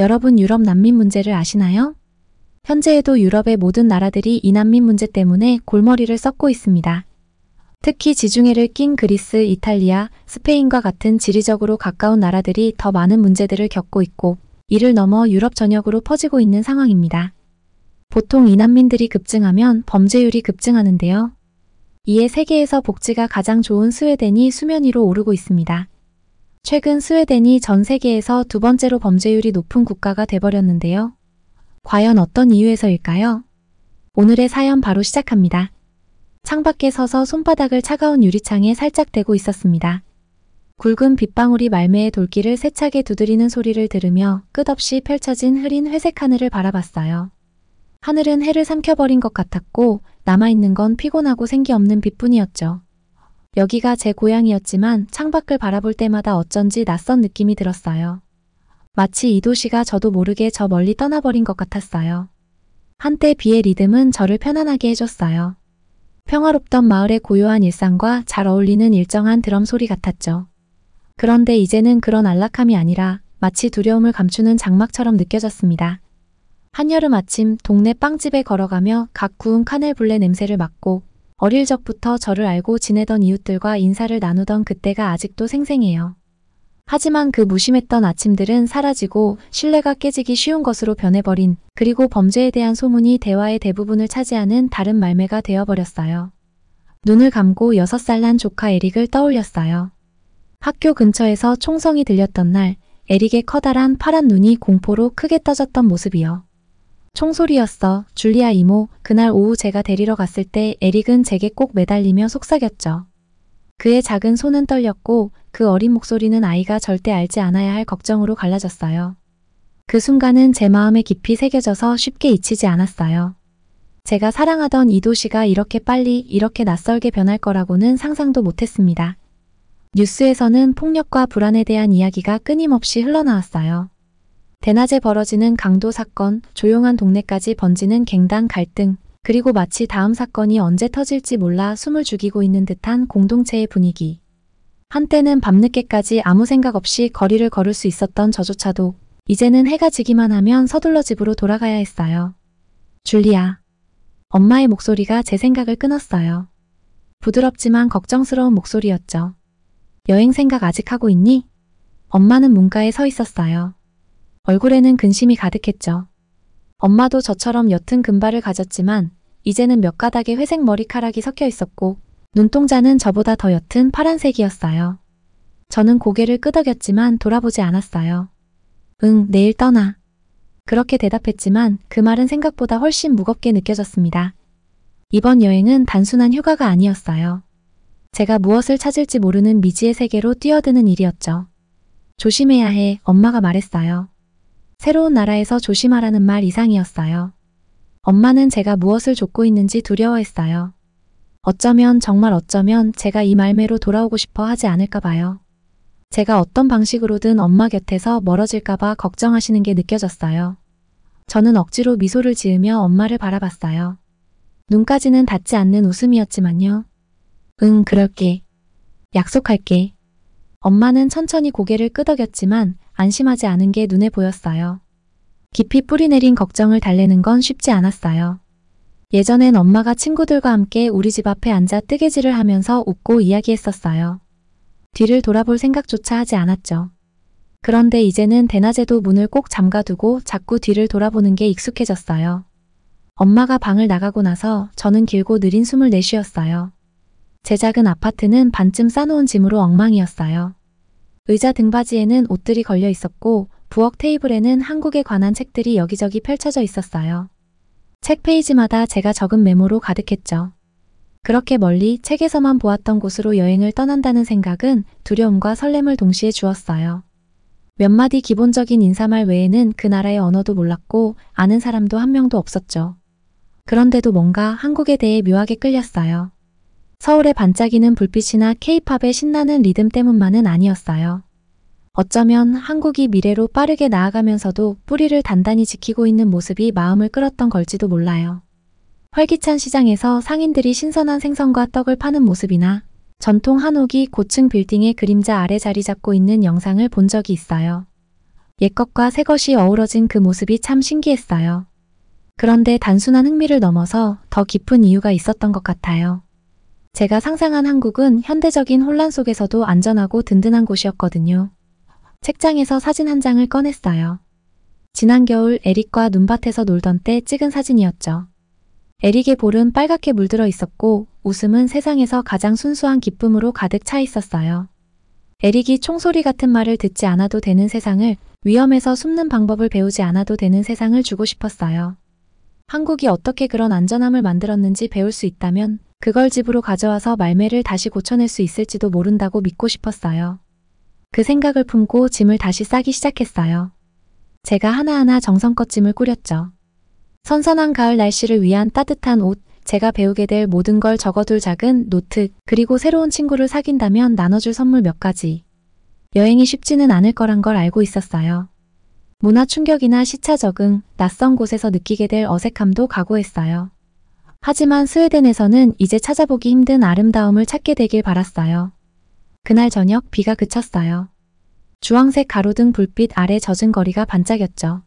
여러분 유럽 난민 문제를 아시나요? 현재에도 유럽의 모든 나라들이 이 난민 문제 때문에 골머리를 썩고 있습니다. 특히 지중해를 낀 그리스, 이탈리아, 스페인과 같은 지리적으로 가까운 나라들이 더 많은 문제들을 겪고 있고 이를 넘어 유럽 전역으로 퍼지고 있는 상황입니다. 보통 이 난민들이 급증하면 범죄율이 급증하는데요. 이에 세계에서 복지가 가장 좋은 스웨덴이 수면 위로 오르고 있습니다. 최근 스웨덴이 전 세계에서 두 번째로 범죄율이 높은 국가가 돼버렸는데요. 과연 어떤 이유에서일까요? 오늘의 사연 바로 시작합니다. 창밖에 서서 손바닥을 차가운 유리창에 살짝 대고 있었습니다. 굵은 빗방울이 말매의 돌길을 세차게 두드리는 소리를 들으며 끝없이 펼쳐진 흐린 회색 하늘을 바라봤어요. 하늘은 해를 삼켜버린 것 같았고 남아있는 건 피곤하고 생기 없는 빛뿐이었죠. 여기가 제 고향이었지만 창밖을 바라볼 때마다 어쩐지 낯선 느낌이 들었어요. 마치 이 도시가 저도 모르게 저 멀리 떠나버린 것 같았어요. 한때 비의 리듬은 저를 편안하게 해줬어요. 평화롭던 마을의 고요한 일상과 잘 어울리는 일정한 드럼 소리 같았죠. 그런데 이제는 그런 안락함이 아니라 마치 두려움을 감추는 장막처럼 느껴졌습니다. 한여름 아침 동네 빵집에 걸어가며 각 구운 카넬블레 냄새를 맡고 어릴 적부터 저를 알고 지내던 이웃들과 인사를 나누던 그때가 아직도 생생해요. 하지만 그 무심했던 아침들은 사라지고 신뢰가 깨지기 쉬운 것으로 변해버린 그리고 범죄에 대한 소문이 대화의 대부분을 차지하는 다른 말매가 되어버렸어요. 눈을 감고 6살 난 조카 에릭을 떠올렸어요. 학교 근처에서 총성이 들렸던 날 에릭의 커다란 파란 눈이 공포로 크게 떠졌던 모습이요. 총소리였어. 줄리아 이모. 그날 오후 제가 데리러 갔을 때 에릭은 제게 꼭 매달리며 속삭였죠. 그의 작은 손은 떨렸고 그 어린 목소리는 아이가 절대 알지 않아야 할 걱정으로 갈라졌어요. 그 순간은 제 마음에 깊이 새겨져서 쉽게 잊히지 않았어요. 제가 사랑하던 이 도시가 이렇게 빨리 이렇게 낯설게 변할 거라고는 상상도 못했습니다. 뉴스에서는 폭력과 불안에 대한 이야기가 끊임없이 흘러나왔어요. 대낮에 벌어지는 강도 사건, 조용한 동네까지 번지는 갱단 갈등, 그리고 마치 다음 사건이 언제 터질지 몰라 숨을 죽이고 있는 듯한 공동체의 분위기. 한때는 밤늦게까지 아무 생각 없이 거리를 걸을 수 있었던 저조차도 이제는 해가 지기만 하면 서둘러 집으로 돌아가야 했어요. 줄리아. 엄마의 목소리가 제 생각을 끊었어요. 부드럽지만 걱정스러운 목소리였죠. 여행 생각 아직 하고 있니? 엄마는 문가에 서 있었어요. 얼굴에는 근심이 가득했죠. 엄마도 저처럼 옅은 금발을 가졌지만 이제는 몇 가닥의 회색 머리카락이 섞여 있었고 눈동자는 저보다 더 옅은 파란색이었어요. 저는 고개를 끄덕였지만 돌아보지 않았어요. 응, 내일 떠나. 그렇게 대답했지만 그 말은 생각보다 훨씬 무겁게 느껴졌습니다. 이번 여행은 단순한 휴가가 아니었어요. 제가 무엇을 찾을지 모르는 미지의 세계로 뛰어드는 일이었죠. 조심해야 해, 엄마가 말했어요. 새로운 나라에서 조심하라는 말 이상이었어요. 엄마는 제가 무엇을 좇고 있는지 두려워했어요. 어쩌면 정말 어쩌면 제가 이 말매로 돌아오고 싶어 하지 않을까 봐요. 제가 어떤 방식으로든 엄마 곁에서 멀어질까 봐 걱정하시는 게 느껴졌어요. 저는 억지로 미소를 지으며 엄마를 바라봤어요. 눈까지는 닿지 않는 웃음이었지만요. 응, 그럴게. 약속할게. 엄마는 천천히 고개를 끄덕였지만 안심하지 않은 게 눈에 보였어요. 깊이 뿌리내린 걱정을 달래는 건 쉽지 않았어요. 예전엔 엄마가 친구들과 함께 우리 집 앞에 앉아 뜨개질을 하면서 웃고 이야기했었어요. 뒤를 돌아볼 생각조차 하지 않았죠. 그런데 이제는 대낮에도 문을 꼭 잠가두고 자꾸 뒤를 돌아보는 게 익숙해졌어요. 엄마가 방을 나가고 나서 저는 길고 느린 숨을 내쉬었어요. 제 작은 아파트는 반쯤 싸놓은 짐으로 엉망이었어요. 의자 등받이에는 옷들이 걸려 있었고 부엌 테이블에는 한국에 관한 책들이 여기저기 펼쳐져 있었어요. 책 페이지마다 제가 적은 메모로 가득했죠. 그렇게 멀리 책에서만 보았던 곳으로 여행을 떠난다는 생각은 두려움과 설렘을 동시에 주었어요. 몇 마디 기본적인 인사말 외에는 그 나라의 언어도 몰랐고 아는 사람도 한 명도 없었죠. 그런데도 뭔가 한국에 대해 묘하게 끌렸어요. 서울의 반짝이는 불빛이나 K-팝의 신나는 리듬 때문만은 아니었어요. 어쩌면 한국이 미래로 빠르게 나아가면서도 뿌리를 단단히 지키고 있는 모습이 마음을 끌었던 걸지도 몰라요. 활기찬 시장에서 상인들이 신선한 생선과 떡을 파는 모습이나 전통 한옥이 고층 빌딩의 그림자 아래 자리 잡고 있는 영상을 본 적이 있어요. 옛것과 새것이 어우러진 그 모습이 참 신기했어요. 그런데 단순한 흥미를 넘어서 더 깊은 이유가 있었던 것 같아요. 제가 상상한 한국은 현대적인 혼란 속에서도 안전하고 든든한 곳이었거든요. 책장에서 사진 한 장을 꺼냈어요. 지난 겨울 에릭과 눈밭에서 놀던 때 찍은 사진이었죠. 에릭의 볼은 빨갛게 물들어 있었고 웃음은 세상에서 가장 순수한 기쁨으로 가득 차 있었어요. 에릭이 총소리 같은 말을 듣지 않아도 되는 세상을, 위험에서 숨는 방법을 배우지 않아도 되는 세상을 주고 싶었어요. 한국이 어떻게 그런 안전함을 만들었는지 배울 수 있다면 그걸 집으로 가져와서 말매를 다시 고쳐낼 수 있을지도 모른다고 믿고 싶었어요. 그 생각을 품고 짐을 다시 싸기 시작했어요. 제가 하나하나 정성껏 짐을 꾸렸죠. 선선한 가을 날씨를 위한 따뜻한 옷, 제가 배우게 될 모든 걸 적어둘 작은 노트, 그리고 새로운 친구를 사귄다면 나눠줄 선물 몇 가지. 여행이 쉽지는 않을 거란 걸 알고 있었어요. 문화 충격이나 시차 적응, 낯선 곳에서 느끼게 될 어색함도 각오했어요. 하지만 스웨덴에서는 이제 찾아보기 힘든 아름다움을 찾게 되길 바랐어요. 그날 저녁 비가 그쳤어요. 주황색 가로등 불빛 아래 젖은 거리가 반짝였죠.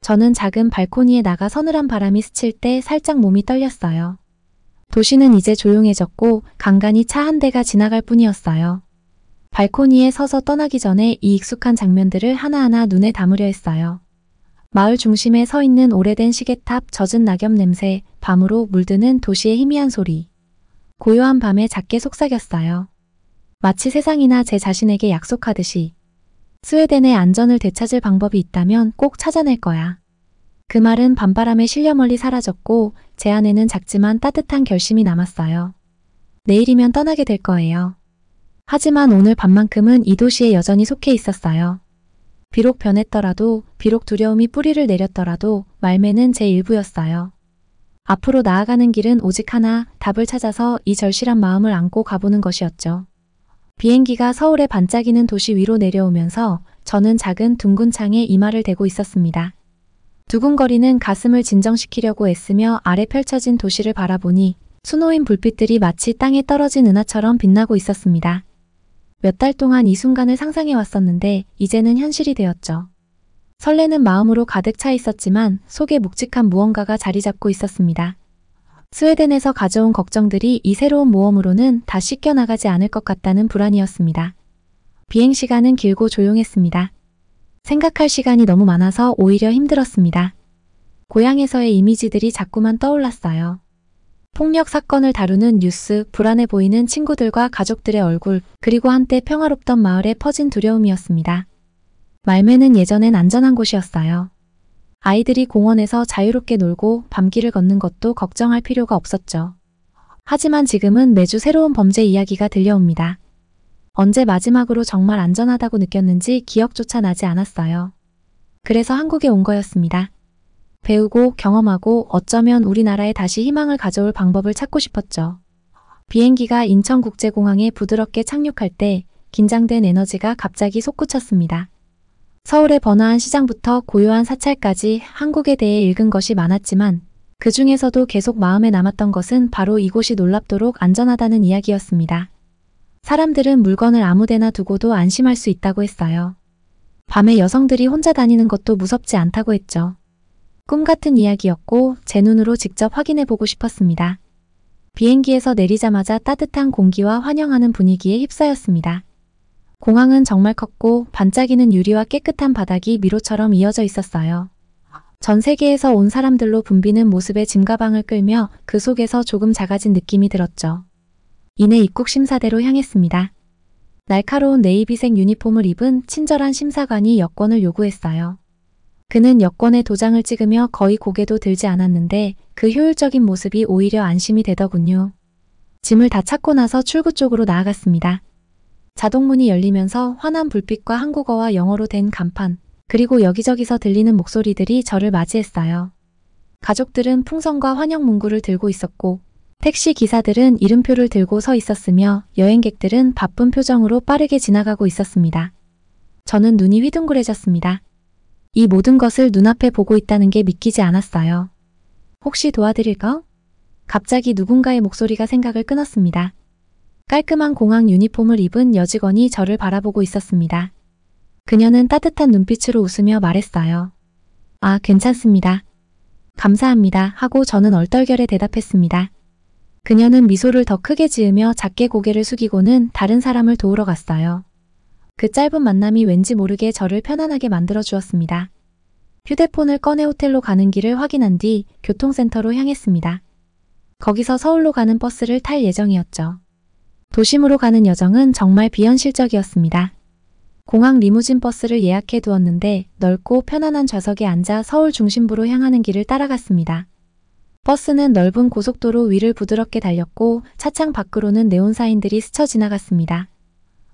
저는 작은 발코니에 나가 서늘한 바람이 스칠 때 살짝 몸이 떨렸어요. 도시는 이제 조용해졌고 간간히 차 한 대가 지나갈 뿐이었어요. 발코니에 서서 떠나기 전에 이 익숙한 장면들을 하나하나 눈에 담으려 했어요. 마을 중심에 서 있는 오래된 시계탑, 젖은 낙엽 냄새, 밤으로 물드는 도시의 희미한 소리. 고요한 밤에 작게 속삭였어요. 마치 세상이나 제 자신에게 약속하듯이. 스웨덴의 안전을 되찾을 방법이 있다면 꼭 찾아낼 거야. 그 말은 밤바람에 실려 멀리 사라졌고 제 안에는 작지만 따뜻한 결심이 남았어요. 내일이면 떠나게 될 거예요. 하지만 오늘 밤만큼은 이 도시에 여전히 속해 있었어요. 비록 변했더라도, 비록 두려움이 뿌리를 내렸더라도 말매는 제 일부였어요. 앞으로 나아가는 길은 오직 하나, 답을 찾아서 이 절실한 마음을 안고 가보는 것이었죠. 비행기가 서울의 반짝이는 도시 위로 내려오면서 저는 작은 둥근 창에 이마를 대고 있었습니다. 두근거리는 가슴을 진정시키려고 애쓰며 아래 펼쳐진 도시를 바라보니 수놓인 불빛들이 마치 땅에 떨어진 은하처럼 빛나고 있었습니다. 몇 달 동안 이 순간을 상상해 왔었는데 이제는 현실이 되었죠. 설레는 마음으로 가득 차 있었지만 속에 묵직한 무언가가 자리 잡고 있었습니다. 스웨덴에서 가져온 걱정들이 이 새로운 모험으로는 다 씻겨나가지 않을 것 같다는 불안이었습니다. 비행시간은 길고 조용했습니다. 생각할 시간이 너무 많아서 오히려 힘들었습니다. 고향에서의 이미지들이 자꾸만 떠올랐어요. 폭력 사건을 다루는 뉴스, 불안해 보이는 친구들과 가족들의 얼굴, 그리고 한때 평화롭던 마을에 퍼진 두려움이었습니다. 말매는 예전엔 안전한 곳이었어요. 아이들이 공원에서 자유롭게 놀고 밤길을 걷는 것도 걱정할 필요가 없었죠. 하지만 지금은 매주 새로운 범죄 이야기가 들려옵니다. 언제 마지막으로 정말 안전하다고 느꼈는지 기억조차 나지 않았어요. 그래서 한국에 온 거였습니다. 배우고 경험하고 어쩌면 우리나라에 다시 희망을 가져올 방법을 찾고 싶었죠. 비행기가 인천국제공항에 부드럽게 착륙할 때 긴장된 에너지가 갑자기 솟구쳤습니다. 서울의 번화한 시장부터 고요한 사찰까지 한국에 대해 읽은 것이 많았지만 그 중에서도 계속 마음에 남았던 것은 바로 이곳이 놀랍도록 안전하다는 이야기였습니다. 사람들은 물건을 아무데나 두고도 안심할 수 있다고 했어요. 밤에 여성들이 혼자 다니는 것도 무섭지 않다고 했죠. 꿈 같은 이야기였고 제 눈으로 직접 확인해보고 싶었습니다. 비행기에서 내리자마자 따뜻한 공기와 환영하는 분위기에 휩싸였습니다. 공항은 정말 컸고 반짝이는 유리와 깨끗한 바닥이 미로처럼 이어져 있었어요. 전 세계에서 온 사람들로 붐비는 모습의 짐가방을 끌며 그 속에서 조금 작아진 느낌이 들었죠. 이내 입국 심사대로 향했습니다. 날카로운 네이비색 유니폼을 입은 친절한 심사관이 여권을 요구했어요. 그는 여권에 도장을 찍으며 거의 고개도 들지 않았는데 그 효율적인 모습이 오히려 안심이 되더군요. 짐을 다 찾고 나서 출구 쪽으로 나아갔습니다. 자동문이 열리면서 환한 불빛과 한국어와 영어로 된 간판, 그리고 여기저기서 들리는 목소리들이 저를 맞이했어요. 가족들은 풍선과 환영 문구를 들고 있었고 택시 기사들은 이름표를 들고 서 있었으며 여행객들은 바쁜 표정으로 빠르게 지나가고 있었습니다. 저는 눈이 휘둥그레졌습니다. 이 모든 것을 눈앞에 보고 있다는 게 믿기지 않았어요. 혹시 도와드릴까? 갑자기 누군가의 목소리가 생각을 끊었습니다. 깔끔한 공항 유니폼을 입은 여직원이 저를 바라보고 있었습니다. 그녀는 따뜻한 눈빛으로 웃으며 말했어요. 아, 괜찮습니다. 감사합니다 하고 저는 얼떨결에 대답했습니다. 그녀는 미소를 더 크게 지으며 작게 고개를 숙이고는 다른 사람을 도우러 갔어요. 그 짧은 만남이 왠지 모르게 저를 편안하게 만들어 주었습니다. 휴대폰을 꺼내 호텔로 가는 길을 확인한 뒤 교통센터로 향했습니다. 거기서 서울로 가는 버스를 탈 예정이었죠. 도심으로 가는 여정은 정말 비현실적이었습니다. 공항 리무진 버스를 예약해 두었는데 넓고 편안한 좌석에 앉아 서울 중심부로 향하는 길을 따라갔습니다. 버스는 넓은 고속도로 위를 부드럽게 달렸고 차창 밖으로는 네온사인들이 스쳐 지나갔습니다.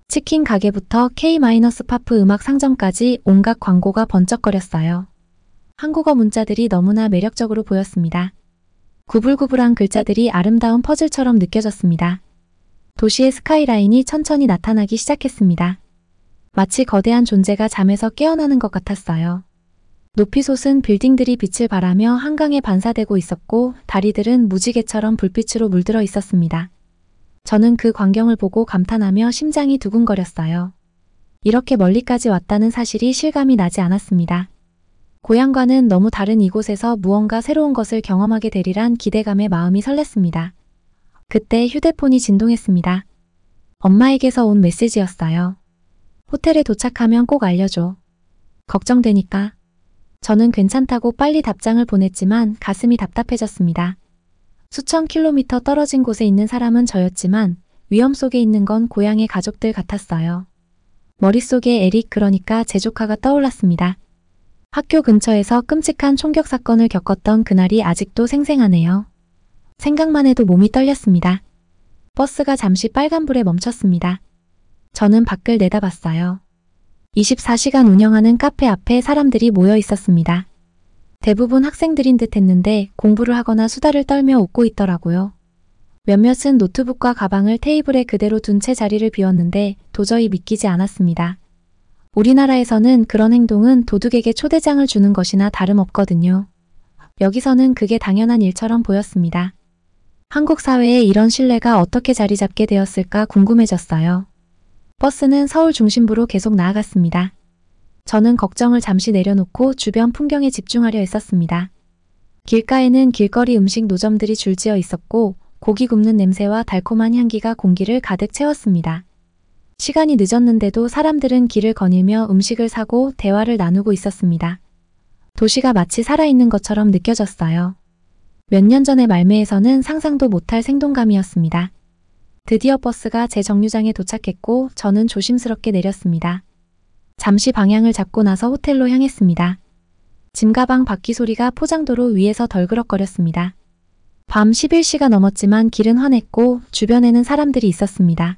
치킨 가게부터 K-팝 음악 상점까지 온갖 광고가 번쩍거렸어요. 한국어 문자들이 너무나 매력적으로 보였습니다. 구불구불한 글자들이 아름다운 퍼즐처럼 느껴졌습니다. 도시의 스카이라인이 천천히 나타나기 시작했습니다. 마치 거대한 존재가 잠에서 깨어나는 것 같았어요. 높이 솟은 빌딩들이 빛을 발하며 한강에 반사되고 있었고 다리들은 무지개처럼 불빛으로 물들어 있었습니다. 저는 그 광경을 보고 감탄하며 심장이 두근거렸어요. 이렇게 멀리까지 왔다는 사실이 실감이 나지 않았습니다. 고향과는 너무 다른 이곳에서 무언가 새로운 것을 경험하게 되리란 기대감에 마음이 설렜습니다. 그때 휴대폰이 진동했습니다. 엄마에게서 온 메시지였어요. 호텔에 도착하면 꼭 알려줘. 걱정되니까. 저는 괜찮다고 빨리 답장을 보냈지만 가슴이 답답해졌습니다. 수천 킬로미터 떨어진 곳에 있는 사람은 저였지만 위험 속에 있는 건 고향의 가족들 같았어요. 머릿속에 에릭 그러니까 제 조카가 떠올랐습니다. 학교 근처에서 끔찍한 총격 사건을 겪었던 그날이 아직도 생생하네요. 생각만 해도 몸이 떨렸습니다. 버스가 잠시 빨간불에 멈췄습니다. 저는 밖을 내다봤어요. 24시간 운영하는 카페 앞에 사람들이 모여 있었습니다. 대부분 학생들인 듯 했는데 공부를 하거나 수다를 떨며 웃고 있더라고요. 몇몇은 노트북과 가방을 테이블에 그대로 둔 채 자리를 비웠는데 도저히 믿기지 않았습니다. 우리나라에서는 그런 행동은 도둑에게 초대장을 주는 것이나 다름없거든요. 여기서는 그게 당연한 일처럼 보였습니다. 한국 사회에 이런 신뢰가 어떻게 자리 잡게 되었을까 궁금해졌어요. 버스는 서울 중심부로 계속 나아갔습니다. 저는 걱정을 잠시 내려놓고 주변 풍경에 집중하려 했었습니다. 길가에는 길거리 음식 노점들이 줄지어 있었고 고기 굽는 냄새와 달콤한 향기가 공기를 가득 채웠습니다. 시간이 늦었는데도 사람들은 길을 거닐며 음식을 사고 대화를 나누고 있었습니다. 도시가 마치 살아있는 것처럼 느껴졌어요. 몇 년 전의 말매에서는 상상도 못할 생동감이었습니다. 드디어 버스가 제 정류장에 도착했고 저는 조심스럽게 내렸습니다. 잠시 방향을 잡고 나서 호텔로 향했습니다. 짐가방 바퀴 소리가 포장도로 위에서 덜그럭거렸습니다. 밤 11시가 넘었지만 길은 환했고 주변에는 사람들이 있었습니다.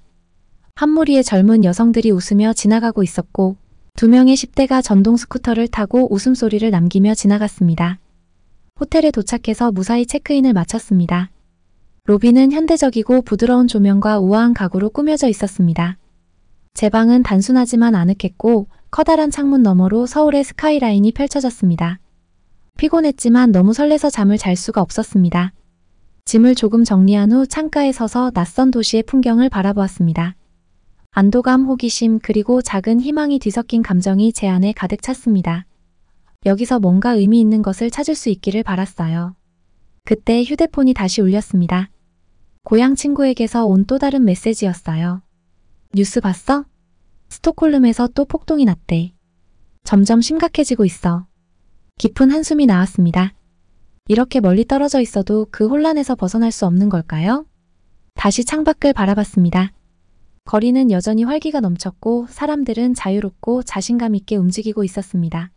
한 무리의 젊은 여성들이 웃으며 지나가고 있었고 2명의 10대가 전동 스쿠터를 타고 웃음소리를 남기며 지나갔습니다. 호텔에 도착해서 무사히 체크인을 마쳤습니다. 로비는 현대적이고 부드러운 조명과 우아한 가구로 꾸며져 있었습니다. 제 방은 단순하지만 아늑했고 커다란 창문 너머로 서울의 스카이라인이 펼쳐졌습니다. 피곤했지만 너무 설레서 잠을 잘 수가 없었습니다. 짐을 조금 정리한 후 창가에 서서 낯선 도시의 풍경을 바라보았습니다. 안도감, 호기심, 그리고 작은 희망이 뒤섞인 감정이 제 안에 가득 찼습니다. 여기서 뭔가 의미 있는 것을 찾을 수 있기를 바랐어요. 그때 휴대폰이 다시 울렸습니다. 고향 친구에게서 온 또 다른 메시지였어요. 뉴스 봤어? 스톡홀름에서 또 폭동이 났대. 점점 심각해지고 있어. 깊은 한숨이 나왔습니다. 이렇게 멀리 떨어져 있어도 그 혼란에서 벗어날 수 없는 걸까요? 다시 창밖을 바라봤습니다. 거리는 여전히 활기가 넘쳤고 사람들은 자유롭고 자신감 있게 움직이고 있었습니다.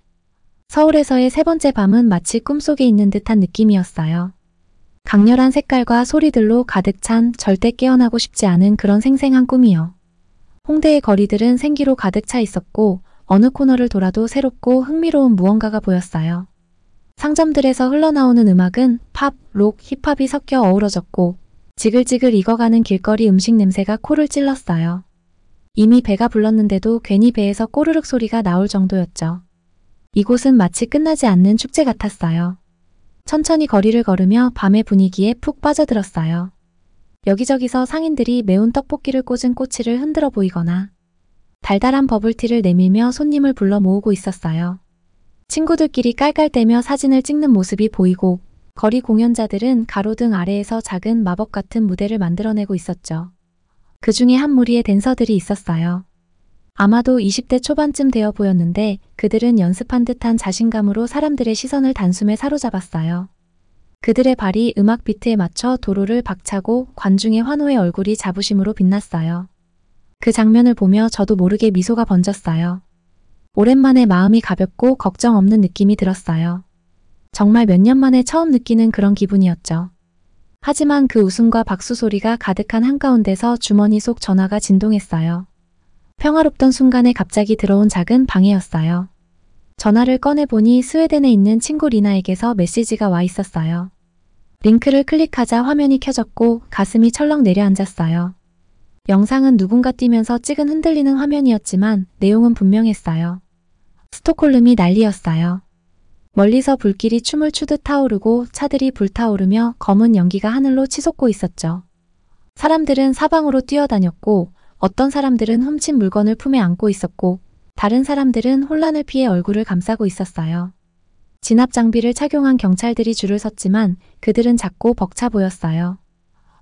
서울에서의 세 번째 밤은 마치 꿈속에 있는 듯한 느낌이었어요. 강렬한 색깔과 소리들로 가득 찬 절대 깨어나고 싶지 않은 그런 생생한 꿈이요. 홍대의 거리들은 생기로 가득 차 있었고 어느 코너를 돌아도 새롭고 흥미로운 무언가가 보였어요. 상점들에서 흘러나오는 음악은 팝, 록, 힙합이 섞여 어우러졌고 지글지글 익어가는 길거리 음식 냄새가 코를 찔렀어요. 이미 배가 불렀는데도 괜히 배에서 꼬르륵 소리가 나올 정도였죠. 이곳은 마치 끝나지 않는 축제 같았어요. 천천히 거리를 걸으며 밤의 분위기에 푹 빠져들었어요. 여기저기서 상인들이 매운 떡볶이를 꽂은 꼬치를 흔들어 보이거나 달달한 버블티를 내밀며 손님을 불러 모으고 있었어요. 친구들끼리 깔깔대며 사진을 찍는 모습이 보이고 거리 공연자들은 가로등 아래에서 작은 마법 같은 무대를 만들어내고 있었죠. 그 중에 한 무리의 댄서들이 있었어요. 아마도 20대 초반쯤 되어 보였는데 그들은 연습한 듯한 자신감으로 사람들의 시선을 단숨에 사로잡았어요. 그들의 발이 음악 비트에 맞춰 도로를 박차고 관중의 환호의 얼굴이 자부심으로 빛났어요. 그 장면을 보며 저도 모르게 미소가 번졌어요. 오랜만에 마음이 가볍고 걱정 없는 느낌이 들었어요. 정말 몇 년 만에 처음 느끼는 그런 기분이었죠. 하지만 그 웃음과 박수 소리가 가득한 한가운데서 주머니 속 전화가 진동했어요. 평화롭던 순간에 갑자기 들어온 작은 방해였어요. 전화를 꺼내보니 스웨덴에 있는 친구 리나에게서 메시지가 와 있었어요. 링크를 클릭하자 화면이 켜졌고 가슴이 철렁 내려앉았어요. 영상은 누군가 뛰면서 찍은 흔들리는 화면이었지만 내용은 분명했어요. 스톡홀름이 난리였어요. 멀리서 불길이 춤을 추듯 타오르고 차들이 불타오르며 검은 연기가 하늘로 치솟고 있었죠. 사람들은 사방으로 뛰어다녔고 어떤 사람들은 훔친 물건을 품에 안고 있었고 다른 사람들은 혼란을 피해 얼굴을 감싸고 있었어요. 진압 장비를 착용한 경찰들이 줄을 섰지만 그들은 작고 벅차 보였어요.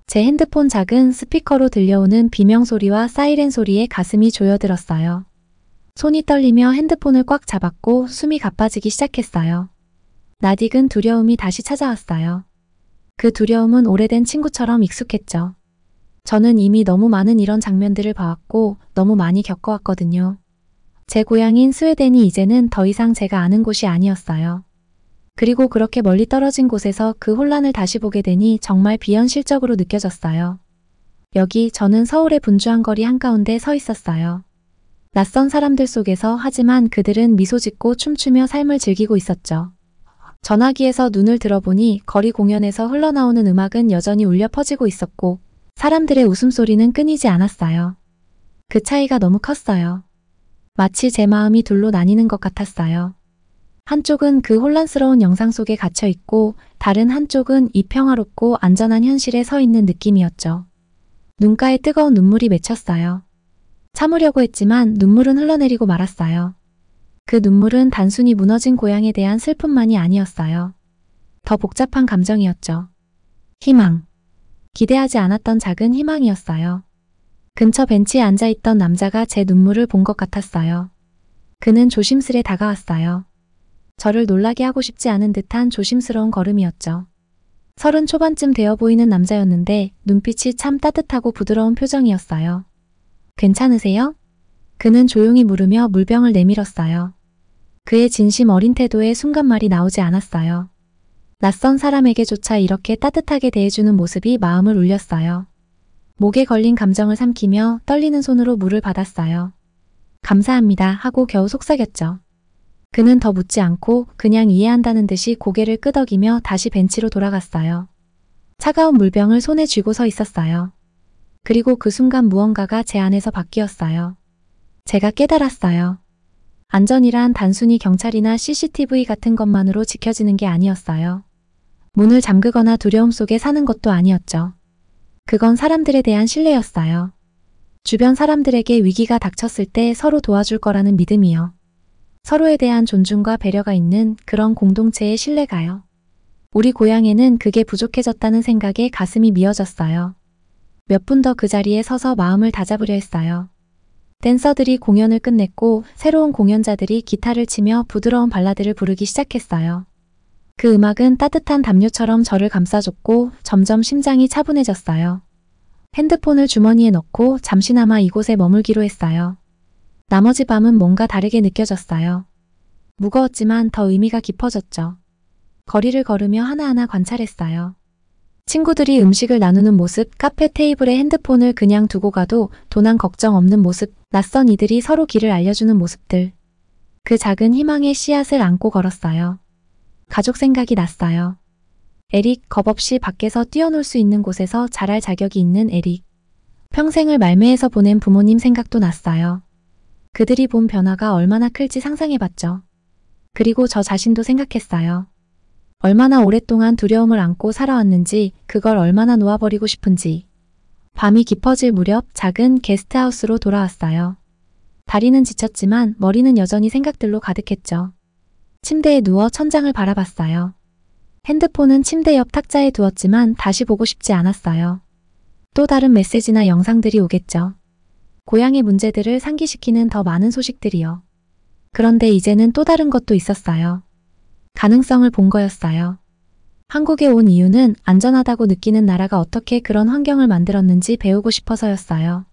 제 핸드폰 작은 스피커로 들려오는 비명 소리와 사이렌 소리에 가슴이 조여들었어요. 손이 떨리며 핸드폰을 꽉 잡았고 숨이 가빠지기 시작했어요. 낯익은 두려움이 다시 찾아왔어요. 그 두려움은 오래된 친구처럼 익숙했죠. 저는 이미 너무 많은 이런 장면들을 봐왔고 너무 많이 겪어왔거든요. 제 고향인 스웨덴이 이제는 더 이상 제가 아는 곳이 아니었어요. 그리고 그렇게 멀리 떨어진 곳에서 그 혼란을 다시 보게 되니 정말 비현실적으로 느껴졌어요. 여기 저는 서울의 분주한 거리 한가운데 서 있었어요. 낯선 사람들 속에서 하지만 그들은 미소 짓고 춤추며 삶을 즐기고 있었죠. 전화기에서 눈을 들어보니 거리 공연에서 흘러나오는 음악은 여전히 울려 퍼지고 있었고 사람들의 웃음소리는 끊이지 않았어요. 그 차이가 너무 컸어요. 마치 제 마음이 둘로 나뉘는 것 같았어요. 한쪽은 그 혼란스러운 영상 속에 갇혀 있고 다른 한쪽은 이 평화롭고 안전한 현실에 서 있는 느낌이었죠. 눈가에 뜨거운 눈물이 맺혔어요. 참으려고 했지만 눈물은 흘러내리고 말았어요. 그 눈물은 단순히 무너진 고향에 대한 슬픔만이 아니었어요. 더 복잡한 감정이었죠. 희망. 기대하지 않았던 작은 희망이었어요. 근처 벤치에 앉아있던 남자가 제 눈물을 본 것 같았어요. 그는 조심스레 다가왔어요. 저를 놀라게 하고 싶지 않은 듯한 조심스러운 걸음이었죠. 30 초반쯤 되어 보이는 남자였는데 눈빛이 참 따뜻하고 부드러운 표정이었어요. 괜찮으세요? 그는 조용히 물으며 물병을 내밀었어요. 그의 진심 어린 태도에 순간말이 나오지 않았어요. 낯선 사람에게조차 이렇게 따뜻하게 대해주는 모습이 마음을 울렸어요. 목에 걸린 감정을 삼키며 떨리는 손으로 물을 받았어요. 감사합니다 하고 겨우 속삭였죠. 그는 더 묻지 않고 그냥 이해한다는 듯이 고개를 끄덕이며 다시 벤치로 돌아갔어요. 차가운 물병을 손에 쥐고 서 있었어요. 그리고 그 순간 무언가가 제 안에서 바뀌었어요. 제가 깨달았어요. 안전이란 단순히 경찰이나 CCTV 같은 것만으로 지켜지는 게 아니었어요. 문을 잠그거나 두려움 속에 사는 것도 아니었죠. 그건 사람들에 대한 신뢰였어요. 주변 사람들에게 위기가 닥쳤을 때 서로 도와줄 거라는 믿음이요. 서로에 대한 존중과 배려가 있는 그런 공동체의 신뢰가요. 우리 고향에는 그게 부족해졌다는 생각에 가슴이 미어졌어요. 몇 분 더 그 자리에 서서 마음을 다잡으려 했어요. 댄서들이 공연을 끝냈고 새로운 공연자들이 기타를 치며 부드러운 발라드를 부르기 시작했어요. 그 음악은 따뜻한 담요처럼 저를 감싸줬고 점점 심장이 차분해졌어요. 핸드폰을 주머니에 넣고 잠시나마 이곳에 머물기로 했어요. 나머지 밤은 뭔가 다르게 느껴졌어요. 무거웠지만 더 의미가 깊어졌죠. 거리를 걸으며 하나하나 관찰했어요. 친구들이 음식을 나누는 모습, 카페 테이블에 핸드폰을 그냥 두고 가도 도난 걱정 없는 모습, 낯선 이들이 서로 길을 알려주는 모습들. 그 작은 희망의 씨앗을 안고 걸었어요. 가족 생각이 났어요. 에릭, 겁없이 밖에서 뛰어놀 수 있는 곳에서 자랄 자격이 있는 에릭. 평생을 말매에서 보낸 부모님 생각도 났어요. 그들이 본 변화가 얼마나 클지 상상해봤죠. 그리고 저 자신도 생각했어요. 얼마나 오랫동안 두려움을 안고 살아왔는지, 그걸 얼마나 놓아버리고 싶은지. 밤이 깊어질 무렵 작은 게스트하우스로 돌아왔어요. 다리는 지쳤지만 머리는 여전히 생각들로 가득했죠. 침대에 누워 천장을 바라봤어요. 핸드폰은 침대 옆 탁자에 두었지만 다시 보고 싶지 않았어요. 또 다른 메시지나 영상들이 오겠죠. 고향의 문제들을 상기시키는 더 많은 소식들이요. 그런데 이제는 또 다른 것도 있었어요. 가능성을 본 거였어요. 한국에 온 이유는 안전하다고 느끼는 나라가 어떻게 그런 환경을 만들었는지 배우고 싶어서였어요.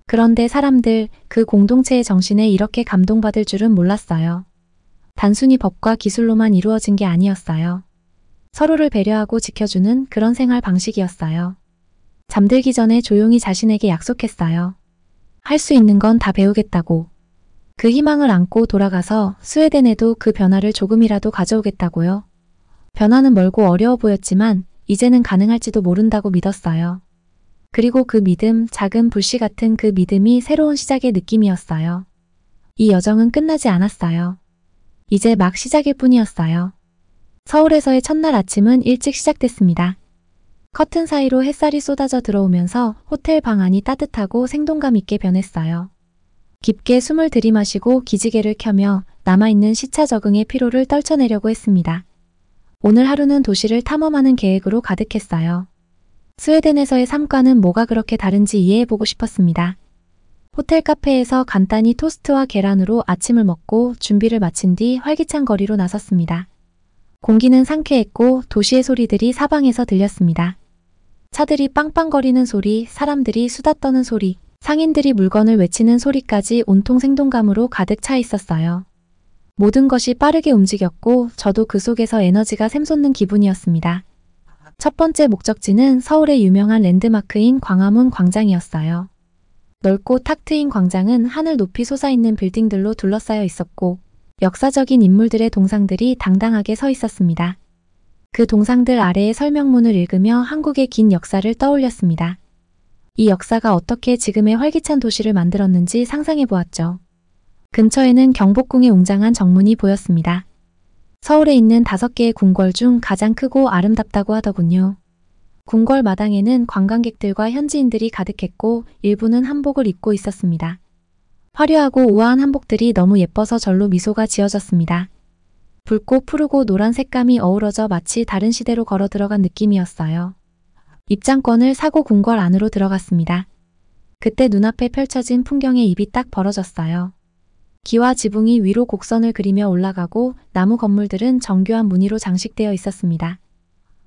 그런데 사람들, 그 공동체의 정신에 이렇게 감동받을 줄은 몰랐어요. 단순히 법과 기술로만 이루어진 게 아니었어요. 서로를 배려하고 지켜주는 그런 생활 방식이었어요. 잠들기 전에 조용히 자신에게 약속했어요. 할 수 있는 건 다 배우겠다고. 그 희망을 안고 돌아가서 스웨덴에도 그 변화를 조금이라도 가져오겠다고요. 변화는 멀고 어려워 보였지만 이제는 가능할지도 모른다고 믿었어요. 그리고 그 믿음, 작은 불씨 같은 그 믿음이 새로운 시작의 느낌이었어요. 이 여정은 끝나지 않았어요. 이제 막 시작일 뿐이었어요. 서울에서의 첫날 아침은 일찍 시작됐습니다. 커튼 사이로 햇살이 쏟아져 들어오면서 호텔 방 안이 따뜻하고 생동감 있게 변했어요. 깊게 숨을 들이마시고 기지개를 켜며 남아있는 시차 적응의 피로를 떨쳐내려고 했습니다. 오늘 하루는 도시를 탐험하는 계획으로 가득했어요. 스웨덴에서의 삶과는 뭐가 그렇게 다른지 이해해보고 싶었습니다. 호텔 카페에서 간단히 토스트와 계란으로 아침을 먹고 준비를 마친 뒤 활기찬 거리로 나섰습니다. 공기는 상쾌했고 도시의 소리들이 사방에서 들렸습니다. 차들이 빵빵거리는 소리, 사람들이 수다 떠는 소리, 상인들이 물건을 외치는 소리까지 온통 생동감으로 가득 차 있었어요. 모든 것이 빠르게 움직였고 저도 그 속에서 에너지가 샘솟는 기분이었습니다. 첫 번째 목적지는 서울의 유명한 랜드마크인 광화문 광장이었어요. 넓고 탁 트인 광장은 하늘 높이 솟아있는 빌딩들로 둘러싸여 있었고 역사적인 인물들의 동상들이 당당하게 서 있었습니다. 그 동상들 아래의 설명문을 읽으며 한국의 긴 역사를 떠올렸습니다. 이 역사가 어떻게 지금의 활기찬 도시를 만들었는지 상상해 보았죠. 근처에는 경복궁의 웅장한 정문이 보였습니다. 서울에 있는 5개의 궁궐 중 가장 크고 아름답다고 하더군요. 궁궐 마당에는 관광객들과 현지인들이 가득했고 일부는 한복을 입고 있었습니다. 화려하고 우아한 한복들이 너무 예뻐서 절로 미소가 지어졌습니다. 붉고 푸르고 노란 색감이 어우러져 마치 다른 시대로 걸어 들어간 느낌이었어요. 입장권을 사고 궁궐 안으로 들어갔습니다. 그때 눈앞에 펼쳐진 풍경에 입이 딱 벌어졌어요. 기와 지붕이 위로 곡선을 그리며 올라가고 나무 건물들은 정교한 무늬로 장식되어 있었습니다.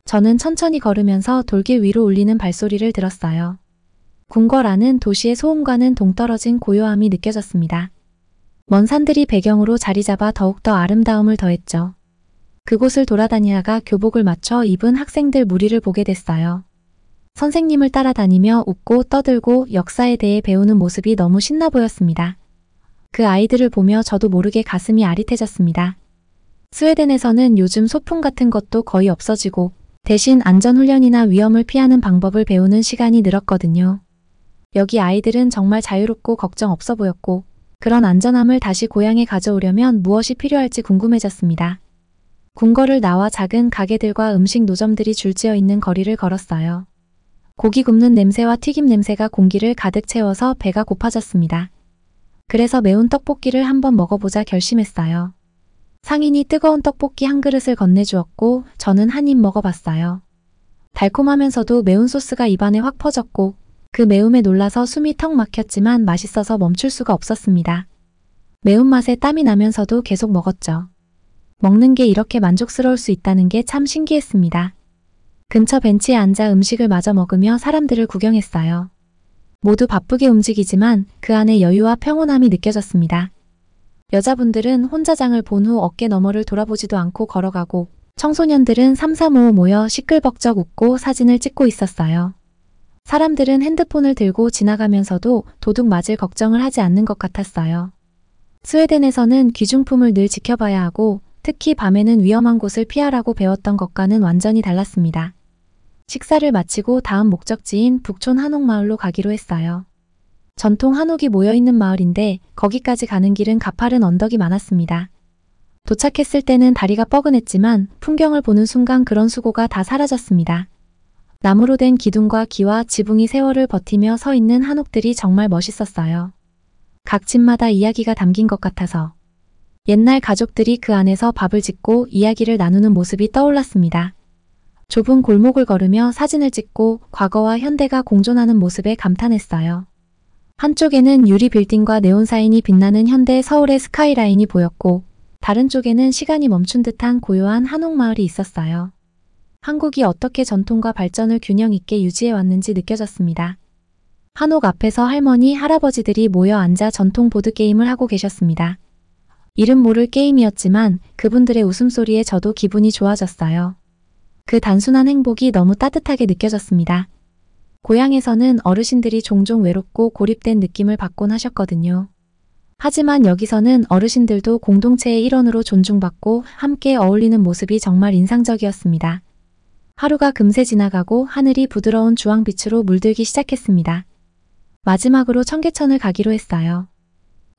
저는 천천히 걸으면서 돌길 위로 울리는 발소리를 들었어요. 궁궐 안은 도시의 소음과는 동떨어진 고요함이 느껴졌습니다. 먼 산들이 배경으로 자리 잡아 더욱더 아름다움을 더했죠. 그곳을 돌아다니다가 교복을 맞춰 입은 학생들 무리를 보게 됐어요. 선생님을 따라다니며 웃고 떠들고 역사에 대해 배우는 모습이 너무 신나 보였습니다. 그 아이들을 보며 저도 모르게 가슴이 아릿해졌습니다. 스웨덴에서는 요즘 소풍 같은 것도 거의 없어지고 대신 안전훈련이나 위험을 피하는 방법을 배우는 시간이 늘었거든요. 여기 아이들은 정말 자유롭고 걱정 없어 보였고 그런 안전함을 다시 고향에 가져오려면 무엇이 필요할지 궁금해졌습니다. 궁궐을 나와 작은 가게들과 음식 노점들이 줄지어 있는 거리를 걸었어요. 고기 굽는 냄새와 튀김 냄새가 공기를 가득 채워서 배가 고파졌습니다. 그래서 매운 떡볶이를 한번 먹어보자 결심했어요. 상인이 뜨거운 떡볶이 한 그릇을 건네주었고 저는 한 입 먹어봤어요. 달콤하면서도 매운 소스가 입안에 확 퍼졌고 그 매움에 놀라서 숨이 턱 막혔지만 맛있어서 멈출 수가 없었습니다. 매운맛에 땀이 나면서도 계속 먹었죠. 먹는 게 이렇게 만족스러울 수 있다는 게 참 신기했습니다. 근처 벤치에 앉아 음식을 마저 먹으며 사람들을 구경했어요. 모두 바쁘게 움직이지만 그 안에 여유와 평온함이 느껴졌습니다. 여자분들은 혼자장을 본 후 어깨 너머를 돌아보지도 않고 걸어가고 청소년들은 삼삼오오 모여 시끌벅적 웃고 사진을 찍고 있었어요. 사람들은 핸드폰을 들고 지나가면서도 도둑 맞을 걱정을 하지 않는 것 같았어요. 스웨덴에서는 귀중품을 늘 지켜봐야 하고 특히 밤에는 위험한 곳을 피하라고 배웠던 것과는 완전히 달랐습니다. 식사를 마치고 다음 목적지인 북촌 한옥마을로 가기로 했어요. 전통 한옥이 모여있는 마을인데 거기까지 가는 길은 가파른 언덕이 많았습니다. 도착했을 때는 다리가 뻐근했지만 풍경을 보는 순간 그런 수고가 다 사라졌습니다. 나무로 된 기둥과 기와 지붕이 세월을 버티며 서 있는 한옥들이 정말 멋있었어요. 각 집마다 이야기가 담긴 것 같아서 옛날 가족들이 그 안에서 밥을 짓고 이야기를 나누는 모습이 떠올랐습니다. 좁은 골목을 걸으며 사진을 찍고 과거와 현대가 공존하는 모습에 감탄했어요. 한쪽에는 유리 빌딩과 네온 사인이 빛나는 현대 서울의 스카이라인이 보였고 다른 쪽에는 시간이 멈춘 듯한 고요한 한옥마을이 있었어요. 한국이 어떻게 전통과 발전을 균형 있게 유지해 왔는지 느껴졌습니다. 한옥 앞에서 할머니, 할아버지들이 모여 앉아 전통 보드게임을 하고 계셨습니다. 이름 모를 게임이었지만 그분들의 웃음소리에 저도 기분이 좋아졌어요. 그 단순한 행복이 너무 따뜻하게 느껴졌습니다. 고향에서는 어르신들이 종종 외롭고 고립된 느낌을 받곤 하셨거든요. 하지만 여기서는 어르신들도 공동체의 일원으로 존중받고 함께 어울리는 모습이 정말 인상적이었습니다. 하루가 금세 지나가고 하늘이 부드러운 주황빛으로 물들기 시작했습니다. 마지막으로 청계천을 가기로 했어요.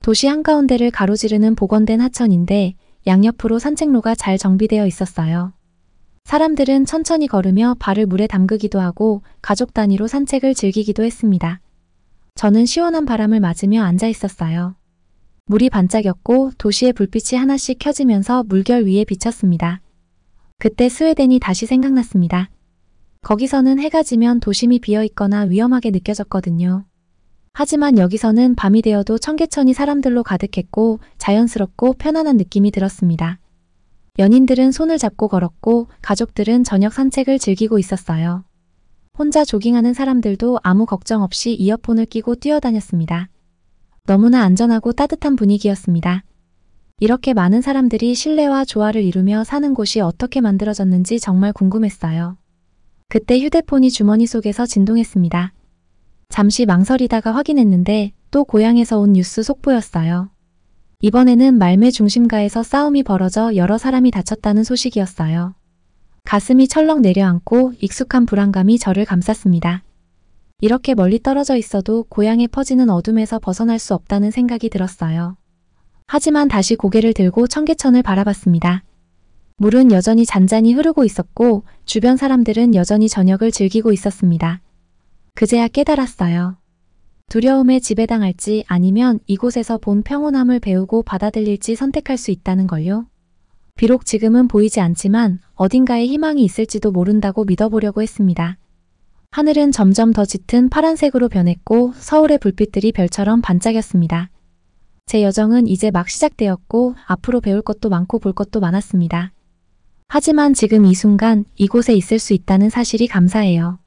도시 한가운데를 가로지르는 복원된 하천인데 양옆으로 산책로가 잘 정비되어 있었어요. 사람들은 천천히 걸으며 발을 물에 담그기도 하고 가족 단위로 산책을 즐기기도 했습니다. 저는 시원한 바람을 맞으며 앉아 있었어요. 물이 반짝였고 도시의 불빛이 하나씩 켜지면서 물결 위에 비쳤습니다. 그때 스웨덴이 다시 생각났습니다. 거기서는 해가 지면 도심이 비어있거나 위험하게 느껴졌거든요. 하지만 여기서는 밤이 되어도 청계천이 사람들로 가득했고 자연스럽고 편안한 느낌이 들었습니다. 연인들은 손을 잡고 걸었고 가족들은 저녁 산책을 즐기고 있었어요. 혼자 조깅하는 사람들도 아무 걱정 없이 이어폰을 끼고 뛰어다녔습니다. 너무나 안전하고 따뜻한 분위기였습니다. 이렇게 많은 사람들이 신뢰와 조화를 이루며 사는 곳이 어떻게 만들어졌는지 정말 궁금했어요. 그때 휴대폰이 주머니 속에서 진동했습니다. 잠시 망설이다가 확인했는데 또 고향에서 온 뉴스 속보였어요. 이번에는 말매 중심가에서 싸움이 벌어져 여러 사람이 다쳤다는 소식이었어요. 가슴이 철렁 내려앉고 익숙한 불안감이 저를 감쌌습니다. 이렇게 멀리 떨어져 있어도 고향에 퍼지는 어둠에서 벗어날 수 없다는 생각이 들었어요. 하지만 다시 고개를 들고 청계천을 바라봤습니다. 물은 여전히 잔잔히 흐르고 있었고 주변 사람들은 여전히 저녁을 즐기고 있었습니다. 그제야 깨달았어요. 두려움에 지배당할지 아니면 이곳에서 본 평온함을 배우고 받아들일지 선택할 수 있다는 걸요. 비록 지금은 보이지 않지만 어딘가에 희망이 있을지도 모른다고 믿어보려고 했습니다. 하늘은 점점 더 짙은 파란색으로 변했고 서울의 불빛들이 별처럼 반짝였습니다. 제 여정은 이제 막 시작되었고 앞으로 배울 것도 많고 볼 것도 많았습니다. 하지만 지금 이 순간 이곳에 있을 수 있다는 사실이 감사해요.